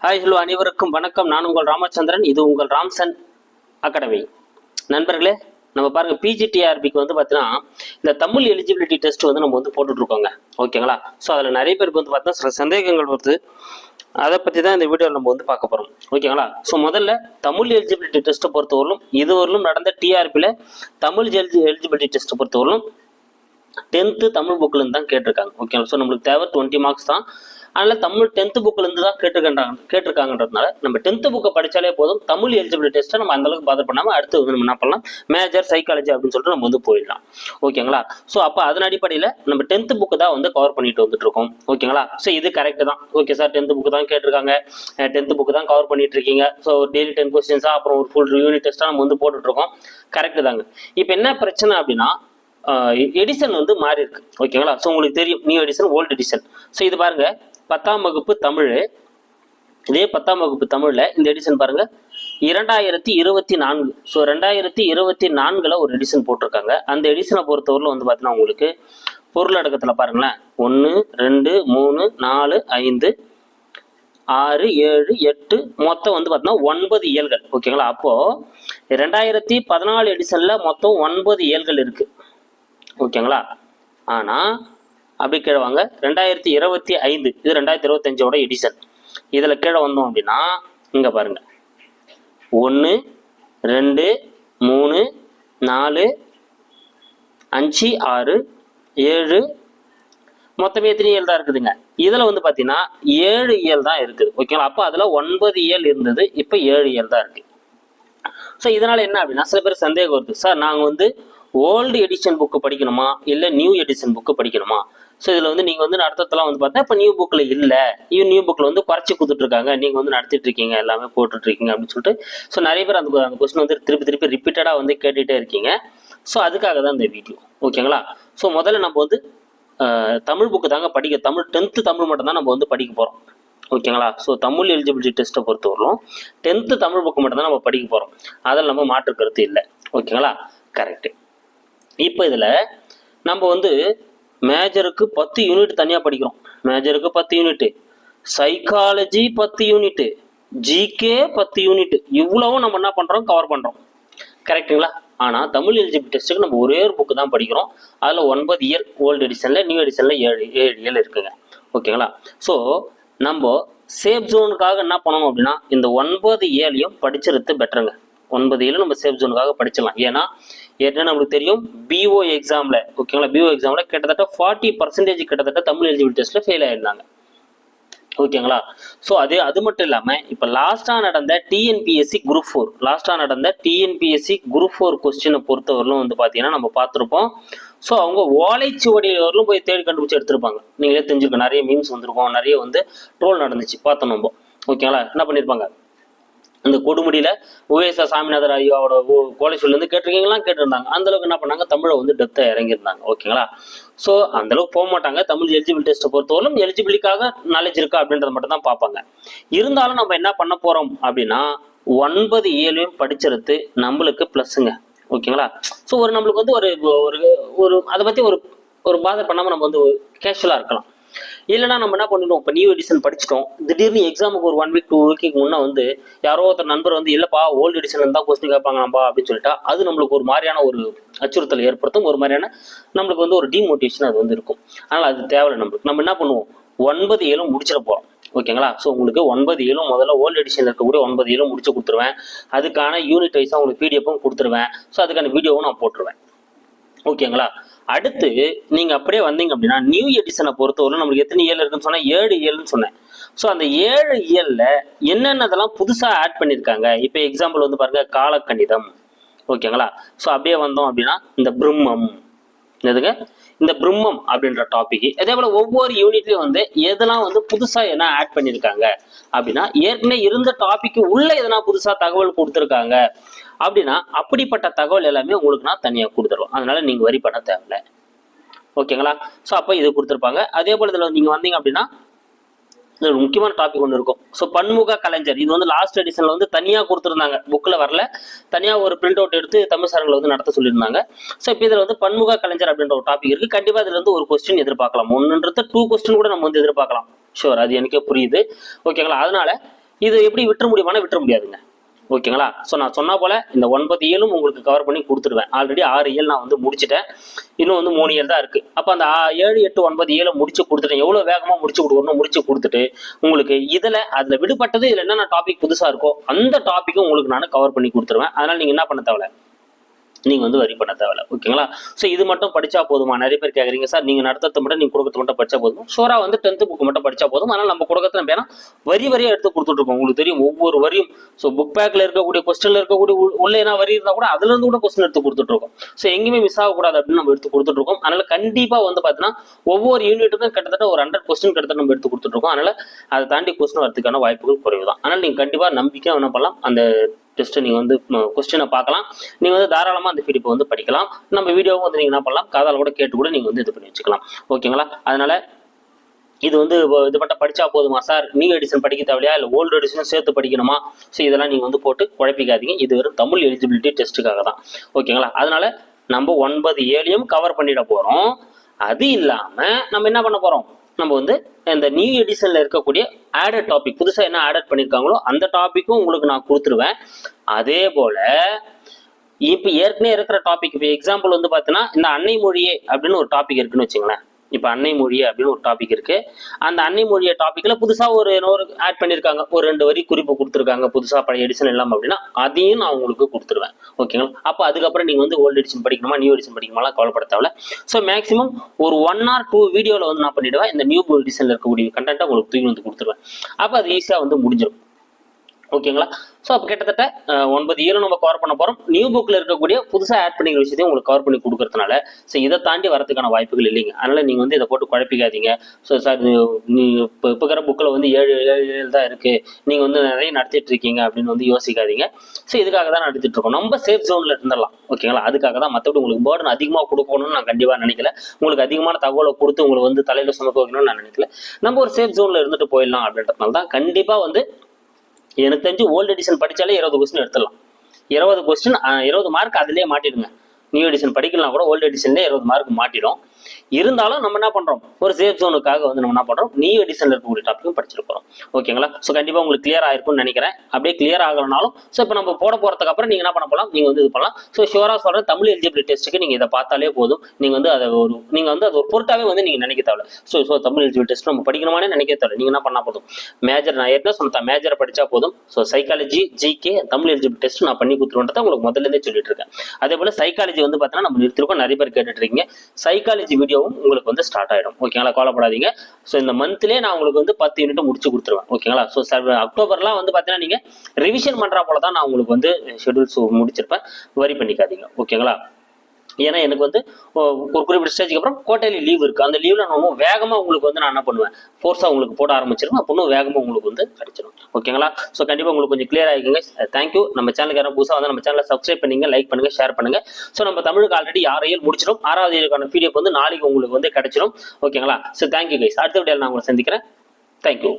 Hi hello அனைவருக்கும் வணக்கம். நான் உங்கள் ராமச்சந்திரன். இது உங்கள் ராம்சன் அகாடமி. நண்பர்களே, நம்ம பாருங்க பிஜிடிஆர்பிக்கு வந்து பார்த்தீங்கன்னா இந்த தமிழ் எலிஜிபிலிட்டி டெஸ்ட் வந்து நம்ம வந்து போட்டுட்ருக்கோங்க. ஓகேங்களா? ஸோ அதில் நிறைய பேருக்கு வந்து பார்த்தீங்கன்னா சில சந்தேகங்கள் வருது. அதை பற்றி தான் இந்த வீடியோவில் நம்ம வந்து பார்க்க போகிறோம். ஓகேங்களா? ஸோ முதல்ல தமிழ் எலிஜிபிலிட்டி டெஸ்ட்டை பொறுத்தவரையிலும் இதுவரையிலும் நடந்த டிஆர்பியில் தமிழ் எலிஜிபிலிட்டி டெஸ்ட்டை பொறுத்தவரையிலும் 10th தமிழ் புக்கிலேருந்து தான் கேட்டிருக்காங்க. ஓகேங்களா? ஸோ நம்மளுக்கு தேவை 20 மார்க்ஸ் தான். அதனால் தமிழ் 10th புக்கிலேருந்து தான் கேட்டிருக்காங்கன்றதுனால நம்ம 10th புக்கை படித்தாலே போதும். தமிழ் எலிஜிபிலிட்டி டெஸ்ட்டை நம்ம அந்தளவுக்கு பாதர் பண்ணாமல் அடுத்து வந்து நம்ம என்ன பண்ணலாம், மேஜர் சைக்காலஜி அப்படின்னு சொல்லிட்டு நம்ம வந்து போயிடலாம். ஓகேங்களா? ஸோ அப்போ அதன் அடிப்படையில் நம்ம 10th புக்கு தான் வந்து கவர் பண்ணிட்டு வந்துட்டு இருக்கோம். ஓகேங்களா? ஸோ இது கரெக்டு தான். ஓகே சார், 10th புக்கு தான் கேட்டிருக்காங்க, 10th புக்கு தான் கவர் பண்ணிட்டு இருக்கீங்க. ஸோ டெய்லி 10 கொஸ்டின்ஸாக அப்புறம் ஒரு ஃபுல் யூனிட் டெஸ்ட்டாக நம்ம வந்து போட்டுட்ருக்கோம். கரெக்டு தாங்க. இப்போ என்ன பிரச்சனை அப்படின்னா எடிஷன் வந்து மாறி இருக்கு. ஓகேங்களா? ஸோ உங்களுக்கு தெரியும், new edition, old edition. So இது பாருங்க 10ஆம் வகுப்பு தமிழ். இதே 10ஆம் வகுப்பு தமிழில் இந்த எடிஷன் பாருங்க 2024. ஸோ 2024 ஒரு எடிஷன் போட்டிருக்காங்க. அந்த எடிஷனை பொறுத்தவரையில் வந்து பார்த்தீங்கன்னா உங்களுக்கு பொருளடக்கத்தில் பாருங்களேன் 1 2 3 4 5 6 7 8 மொத்தம் வந்து பார்த்தீங்கன்னா 9 இயல்கள். ஓகேங்களா? அப்போது 2014 எடிஷனில் மொத்தம் 9 இயல்கள் இருக்குது. ஓகேங்களா? ஆனால் அப்படி கீழே வாங்க 2025, இது 2025ஓட எடிஷன். இதில் கீழே வந்தோம் அப்படின்னா இங்கே பாருங்கள் 1 2 3 4 5 6 7 மொத்தமே எத்தனை இயல் தான் இருக்குதுங்க? இதில் வந்து பார்த்தீங்கன்னா 7 இயல் தான் இருக்குது. ஓகேங்களா? அப்போ அதில் 9 இயல் இருந்தது, இப்போ 7 இயல் தான் இருக்குது. ஸோ இதனால் என்ன அப்படின்னா சில பேர் சந்தேகம் வருது, சார் நாங்கள் வந்து ஓல்டு எடிஷன் புக்கு படிக்கணுமா இல்லை நியூ எடிஷன் புக்கு படிக்கணுமா? ஸோ இதில் வந்து நீங்கள் வந்து நடத்தலாம் வந்து பார்த்தா இப்போ நியூ புக்கில் இல்லை, நியூ புக்கில் வந்து குறைச்சி கொடுத்துட்ருக்காங்க, நீங்கள் வந்து நடத்திட்டு இருக்கீங்க, எல்லாமே போட்டுட்ருக்கீங்க அப்படின்னு சொல்லிட்டு ஸோ நிறைய பேர் அந்த கொஸ்டின் வந்து திருப்பி ரிப்பீட்டடாக வந்து கேட்டுகிட்டே இருக்கீங்க. ஸோ அதுக்காக தான் இந்த வீடியோ. ஓகேங்களா? ஸோ முதல்ல நம்ம வந்து தமிழ் புக்கு தாங்க படிக்க, 10th தமிழ் மட்டும் தான் நம்ம வந்து படிக்க போகிறோம். ஓகேங்களா? ஸோ தமிழ் எலிஜிபிலிட்டி டெஸ்ட்டை பொறுத்தவரையிலும் 10th தமிழ் புக்கு மட்டும் தான் நம்ம படிக்க போகிறோம். அதில் நம்ம மாற்று கருத்து இல்லை. ஓகேங்களா? கரெக்டு. இப்போ இதில் நம்ம வந்து மேஜருக்கு 10 யூனிட் தனியாக படிக்கிறோம். மேஜருக்கு 10 unit, psychology 10 unit, GK 10 unit, இவ்வளவும் நம்ம என்ன பண்ணுறோம், கவர் பண்ணுறோம். கரெக்டுங்களா? ஆனால் தமிழ் எலிஜிபிலிட்டி டெஸ்ட்டுக்கு நம்ம ஒரே ஒரு புக்கு தான் படிக்கிறோம். அதில் 9 இயல் ஓல்டு எடிஷனில், நியூ எடிஷனில் 7 இயல் இருக்குங்க. ஓகேங்களா? ஸோ நம்ம சேஃப் ஜோனுக்காக என்ன பண்ணணும் அப்படின்னா இந்த 9 இயலையும் படிச்சிருது பெட்டருங்க. 9 இயலும் நம்ம சேஃப் ஜோனுக்காக படிச்சிடலாம். ஏன்னா ஏற்கனவே நம்மளுக்கு தெரியும் பிஓ எக்ஸாமில், ஓகேங்களா, பிஓ எக்ஸாமில் கிட்டத்தட்ட 40% கிட்டத்தட்ட தமிழ் எலிஜிபிலிட்டி டெஸ்ட்டில் ஃபெயில் ஆயிருந்தாங்க. ஓகேங்களா? ஸோ அது மட்டும் இல்லாமல் இப்போ லாஸ்ட்டாக நடந்த டிஎன்பிஎஸ்சி குரூப் 4 கொஸ்டினை பொறுத்தவரையிலும் வந்து பார்த்தீங்கன்னா நம்ம பார்த்துருப்போம். ஸோ அவங்க ஓலைச்சுவடியிலும் போய் தேடி கண்டுபிடிச்சி எடுத்திருப்பாங்க. நீங்களே தெரிஞ்சுருக்கோம், நிறைய மீம்ஸ் வந்திருக்கோம், நிறைய வந்து ட்ரோல் நடந்துச்சு, பார்த்தோம் நம்ம. ஓகேங்களா? என்ன பண்ணியிருப்பாங்க, இந்த கொடுமுடியில் உவேசா சாமிநாதர் ஐயாவோட கோலேஜ்லேருந்து கேட்டிருந்தாங்க. அந்தளவுக்கு என்ன பண்ணாங்க, தமிழை வந்து டெப்த்தாக இறங்கியிருந்தாங்க. ஓகேங்களா? ஸோ அந்தளவுக்கு போக மாட்டாங்க. தமிழ் எலிஜிபிலிட்டி டெஸ்ட்டை பொறுத்தவரைக்கும் எலிஜிபிலிட்டிக்காக நாலேஜ் இருக்கா அப்படின்றத மட்டும் தான் பார்ப்பாங்க. இருந்தாலும் நம்ம என்ன பண்ண போகிறோம் அப்படின்னா 9 இயலையும் படிச்சிருது நம்மளுக்கு ப்ளஸ்ஸுங்க. ஓகேங்களா? ஸோ நம்மளுக்கு வந்து ஒரு அதை பற்றி ஒரு பாதர் பண்ணாமல் நம்ம வந்து கேஷுவலாக இருக்கலாம். இல்லைனா நம்ம என்ன பண்ணிடுவோம், இப்போ நியூ எடிஷன் படிச்சிட்டோம், திடீர்னு எக்ஸாமுக்கு ஒரு 1 வீக் 2 வீக்கு முன்னே வந்து யாரோ ஒருத்தர் நண்பர் வந்து இல்லைப்பா ஓல்டு எடிஷன் இருந்தால் கொஸ்டின் கேட்பாங்கப்பா அப்படின்னு சொல்லிட்டா அது நம்மளுக்கு ஒரு மாதிரியான ஒரு அச்சுறுத்தல் ஏற்படுத்தும், ஒரு மாதிரியான நம்மளுக்கு வந்து ஒரு டிமோட்டிவேஷன் அது வந்து இருக்கும். அதனால் அது தேவையில்லை. நம்ம என்ன பண்ணுவோம், 9 இயலும் முடிச்சிட போகிறோம். ஓகேங்களா? ஸோ உங்களுக்கு 9 இயலும் முதல்ல ஓல்டு எடிஷனில் இருக்கக்கூடிய 9 இயலும் முடிச்சு கொடுத்துருவேன். அதுக்கான யூனிட் வைஸாக உங்களுக்கு பிடிஎஃப்பும் கொடுத்துருவேன். ஸோ அதுக்கான வீடியோவும் நான் போட்டுருவேன். ஓகேங்களா? அடுத்து நீங்கள் அப்படியே வந்தீங்க அப்படின்னா நியூ எடிஷனை பொறுத்தவரை நம்மளுக்கு எத்தனை இயல் இருக்குன்னு சொன்னால் 7 இயல்னு சொன்னேன். ஸோ அந்த 7 இயலில் என்னென்னதெல்லாம் புதுசாக ஆட் பண்ணியிருக்காங்க. இப்போ எக்ஸாம்பிள் வந்து பாருங்கள், காலக்கணிதம். ஓகேங்களா? ஸோ அப்படியே வந்தோம் அப்படின்னா இந்த பிரம்மம், எதுங்க இந்த பிரம்மம் அப்படின்ற டாபிக். அதே போல் ஒவ்வொரு யூனிட்லையும் வந்து எதெல்லாம் வந்து புதுசாக என்ன ஆட் பண்ணியிருக்காங்க அப்படின்னா ஏற்கனவே இருந்த டாபிக்கு உள்ள எதனா புதுசாக தகவல் கொடுத்துருக்காங்க அப்படின்னா அப்படிப்பட்ட தகவல் எல்லாமே உங்களுக்கு நான் தனியாக கொடுத்துருவோம். அதனால நீங்கள் வரி பண்ண தேவையில்லை. ஓகேங்களா? ஸோ அப்போ இது கொடுத்துருப்பாங்க. அதே போல் இதில் நீங்கள் வந்தீங்க அப்படின்னா இது ஒரு முக்கியமான டாபிக் ஒன்று இருக்கும். ஸோ பன்முக கலைஞர், இது வந்து லாஸ்ட் எடிஷனில் வந்து தனியாக கொடுத்துருந்தாங்க, புக்கில் வரல, தனியாக ஒரு பிரிண்ட் அவுட் எடுத்து தமிழ் சாரங்களை வந்து நடத்த சொல்லியிருந்தாங்க. ஸோ இப்போ இதில் வந்து பன்முக கலைஞர் அப்படின்ற ஒரு டாபிக் இருக்குது. கண்டிப்பாக இதில் வந்து ஒரு கொஸ்டின் எதிர்பார்க்கலாம், 1ன்றது 2 கொஸ்டின் கூட நம்ம வந்து எதிர்பார்க்கலாம். ஷுவர், அது எனக்கே புரியுது. ஓகேங்களா? அதனால இது எப்படி விட்டுற முடியுமானா விட்டுற முடியாதுங்க. ஓகேங்களா? ஸோ நான் சொன்னா போல இந்த 9 இயலும் உங்களுக்கு கவர் பண்ணி கொடுத்துருவேன். ஆல்ரெடி 6 இயல் நான் வந்து முடிச்சுட்டேன். இன்னும் வந்து 3 இயல் தான் இருக்கு. அப்போ அந்த 7, 8, 9 இயலை முடிச்சு கொடுத்துட்டேன். எவ்வளோ வேகமாக முடிச்சு கொடுக்கணும் முடிச்சு கொடுத்துட்டு உங்களுக்கு அதில் விடுபட்டது இதில் என்னென்ன டாபிக் புதுசாக இருக்கோ அந்த டாப்பிக்கும் உங்களுக்கு நான் கவர் பண்ணி கொடுத்துருவேன். அதனால நீங்கள் என்ன பண்ண தேவை, நீங்க வந்து வரி பண்ண தேவையில்ல. ஓகேங்களா? ஸோ இது மட்டும் படிச்சா போதுமா? நிறைய பேர் கேட்குறீங்க சார், நீங்க நடத்துறது மட்டும் நீங்க கொடுக்கறது மட்டும் படிச்சா போதும். ஷோரா வந்து 10th புக் மட்டும் படிச்சா போதும். ஆனால் நம்ம கொடுக்கறது நம்ம வரி வரியா எடுத்து கொடுத்துட்டு இருக்கோம். உங்களுக்கு தெரியும் ஒவ்வொரு வரியும். ஸோ புக் பேக்ல இருக்கக்கூடிய கொஸ்டின்ல இருக்கக்கூடிய உள்ள என்ன வரி இருந்தா கூட அதுல இருந்து கூட கொஸ்டின் எடுத்து கொடுத்துட்டு இருக்கோம். ஸோ எங்கேயுமே மிஸ் ஆகக்கூடாது அப்படின்னு நம்ம எடுத்து கொடுத்துட்டு இருக்கோம். அதனால கண்டிப்பா வந்து பாத்தீங்கன்னா ஒவ்வொரு யூனிட்டுக்கும் கிட்டத்தட்ட ஒரு 100 கொஸ்டின் கிட்டத்தட்ட நம்ம எடுத்து கொடுத்துட்டு இருக்கோம். அதனால அதை தாண்டி கொஸ்டின் வரதுக்கான வாய்ப்புகள் குறைவு தான். அதனால நீங்க கண்டிப்பா நம்பிக்கை என்ன பண்ணலாம், அந்த டெஸ்ட் நீங்க வந்து கொஸ்டினை பார்க்கலாம். நீங்க வந்து தாராளமா அந்த பிடிப்பு வந்து படிக்கலாம். நம்ம வீடியோவும் வந்து நீங்க என்ன பண்ணலாம், காதால கூட கேட்டு கூட நீங்க வந்து இது பண்ணி வச்சுக்கலாம். ஓகேங்களா? அதனால இது வந்து இது மட்டும் படிச்சா போதுமா சார், நியூ எடிஷன் படிக்க தேவையா இல்லை ஓல்டு எடிஷனும் சேர்த்து படிக்கணுமா? ஸோ இதெல்லாம் நீங்க வந்து போட்டு குழப்பிக்காதீங்க. இது வெறும் தமிழ் எலிஜிபிலிட்டி டெஸ்ட்டுக்காக தான். ஓகேங்களா? அதனால நம்ம 9 ஏழையும் கவர் பண்ணிட போறோம். அது இல்லாம நம்ம என்ன பண்ண போறோம், நம்ம வந்து இந்த நியூ எடிஷன்ல இருக்கக்கூடிய ஆடட் டாபிக் புதுசா என்ன ஆடட் பண்ணிருக்காங்களோ அந்த டாபிக்கும் உங்களுக்கு நான் கொடுத்துருவேன். அதே போல இப்ப ஏற்கனவே இருக்கிற டாபிக், இப்போ எக்ஸாம்பிள் வந்து பாத்தீங்கன்னா இந்த அன்னை மொழியே அப்படின்னு ஒரு டாபிக் இருக்குன்னு வச்சுங்களேன். இப்ப அன்னை மொழியே அப்படின்னு ஒரு டாபிக் இருக்கு. அந்த அன்னை மொழியை டாபிக்ல புதுசா ஒரு ஆட் பண்ணிருக்காங்க, ஒரு 2 வரி குறிப்பு கொடுத்துருக்காங்க புதுசா பழைய எடிஷன் இல்லாம அப்படின்னா அதையும் நான் உங்களுக்கு கொடுத்துருவேன். ஓகேங்களா? அப்போ அதுக்கப்புறம் நீங்க வந்து ஓல்டு எடிஷன் படிக்கணுமா நியூ எடிஷன் படிக்கணுமா கவலைப்பட தேவையில்ல. ஸோ மேக்ஸிமம் ஒரு 1 or 2 வீடியோல வந்து நான் பண்ணிடுவேன். இந்த நியூ எடிஷன்ல இருக்கக்கூடிய கண்டென்ட்டை உங்களுக்கு தூக்கி வந்து கொடுத்துருவேன். அப்போ அது ஈஸியா வந்து முடிஞ்சிடும். ஓகேங்களா? ஸோ அப்போ கிட்டத்தட்ட 9 இயரும் நம்ம கவர் பண்ண போறோம். நியூ புக்ல இருக்கக்கூடிய புதுசாக ஆட் பண்ணிக்கிற விஷயத்தையும் உங்களுக்கு கவர் பண்ணி கொடுக்கறதுனால ஸோ இதை தாண்டி வரதுக்கான வாய்ப்புகள் இல்லைங்க. அதனால நீங்க வந்து இதை போட்டு குழப்பிக்காதீங்க. ஸோ சார் நீ இப்போ இருக்கிற புக்கில் வந்து 7 தான் இருக்கு, நீங்க வந்து நிறைய நடத்திட்டு இருக்கீங்க அப்படின்னு வந்து யோசிக்காதீங்க. ஸோ இதுக்காக தான் நடத்திட்டு இருக்கோம். நம்ம சேஃப் ஜோன்ல இருந்துடலாம். ஓகேங்களா? அதுக்காக தான். மற்றபடி உங்களுக்கு பேர்டன் அதிகமாக கொடுக்கணும்னு நான் கண்டிப்பாக நினைக்கல. உங்களுக்கு அதிகமான தகவலை கொடுத்து உங்களுக்கு வந்து தலையில சுமக்க வைக்கணும்னு நான் நினைக்கல. நம்ம ஒரு சேஃப் ஜோன்ல இருந்துட்டு போயிடலாம் அப்படின்றதுனால தான். கண்டிப்பா வந்து எனக்கு தெரிஞ்சு ஓல்டு எடிஷன் படிச்சாலே 20 கொஸ்டின் எடுத்துடலாம். 20 கொஸ்டின் 20 மார்க் அதிலே மாட்டிடுங்க. நியூ எடிஷன் படிக்கலாம் கூட ஓல்டு எடிஷன்லேயே 20 மார்க் மாட்டிடும். இருந்தாலும் நம்ம என்ன பண்றோம், ஒரு சேஃப் ஜோனுக்காக வந்து நம்ம என்ன பண்றோம், நியூ எடிஷன்ல இருக்கக்கூடிய டாபிக்கும் படிச்சிருக்கிறோம். ஓகேங்களா? ஸோ கண்டிப்பா உங்களுக்கு கிளியர் ஆயிருக்கும்னு நினைக்கிறேன். அப்படியே கிளியர் ஆகலனாலும் ஸோ இப்போ நம்ம போட போறதுக்கு அப்புறம் நீங்க என்ன பண்ண போலாம், நீங்க வந்து இது பண்ணலாம். ஸோ ஷோரா சொல்ற தமிழ் எலிஜிபிலிட்டி டெஸ்ட்டுக்கு நீங்க இதை பார்த்தாலே போதும். நீங்க வந்து அதை நீங்க வந்து அது ஒரு பொருட்டாவே வந்து நீங்க நினைக்க தேவை. ஸோ தமிழ் எலிஜிபிலிட்டி டெஸ்ட் நம்ம படிக்கணுமானே நினைக்க தேவை. நீங்க என்ன பண்ணா போதும், மேஜர் நான் ஏற்கனவே சொன்ன மேஜரை படிச்சா போதும். So psychology, GK, Tamil eligibility test நான் பண்ணி கொடுத்துருன்றதை உங்களுக்கு முதல்ல இருந்தே சொல்லிட்டு இருக்கேன். அதே போல சைக்காலஜி வந்து பார்த்தீங்கன்னா நம்ம நிறுத்திருக்கோம். நிறைய பேர் கேட்டுட்டு இருக்கீங்க. சைக்காலஜி வீடியோவும் உங்களுக்கு வந்து ஸ்டார்ட் ஆயிடும். ஓகேங்களா? கவலைப்படாதீங்க. ஸோ இந்த மந்த்லேயே நான் உங்களுக்கு வந்து 10 யூனிட் முடிச்சு கொடுத்துருவேன். ஓகேங்களா? ஸோ அக்டோபர்லாம் வந்து பார்த்தீங்கன்னா நீங்க ரிவிஷன் பண்றா போல தான் நான் உங்களுக்கு வந்து ஷெட்யூல்ஸ் முடிச்சிருப்பேன். வரி பண்ணிக்காதீங்க. ஓகேங்களா? ஏன்னா எனக்கு வந்து ஒரு குறிப்பிட்ட ஸ்டேஜுக்கு அப்புறம் குவார்டர்லி லீவ் இருக்கு. அந்த லீவ்ல நான் வேகமா உங்களுக்கு வந்து நான் என்ன பண்ணுவேன், ஃபோர்ஸா உங்களுக்கு போட ஆரம்பிச்சிருவேன். அப்போ வேகமா உங்களுக்கு வந்து கிடைச்சிடும். ஓகேங்களா? ஸோ கண்டிப்பா உங்களுக்கு கொஞ்சம் கிளியர் ஆகிக்குங்க. தேங்க்யூ. நம்ம சேனலுக்கு யாரும் புதுசாக வந்து நம்ம சேனலை சப்ஸ்கிரைப் பண்ணுங்க, லைக் பண்ணுங்க, ஷேர் பண்ணுங்க. ஸோ நம்ம தமிழுக்கு ஆல்ரெடி 6 இயல் முடிச்சிடும். 6வது இயலுக்கான பிடிஎஃப் வந்து நாளைக்கு உங்களுக்கு வந்து கிடைச்சிடும். ஓகேங்களா? So thank you guys. அடுத்த வீடியோவில் நான் உங்களை சந்திக்கிறேன். தேங்க்யூ.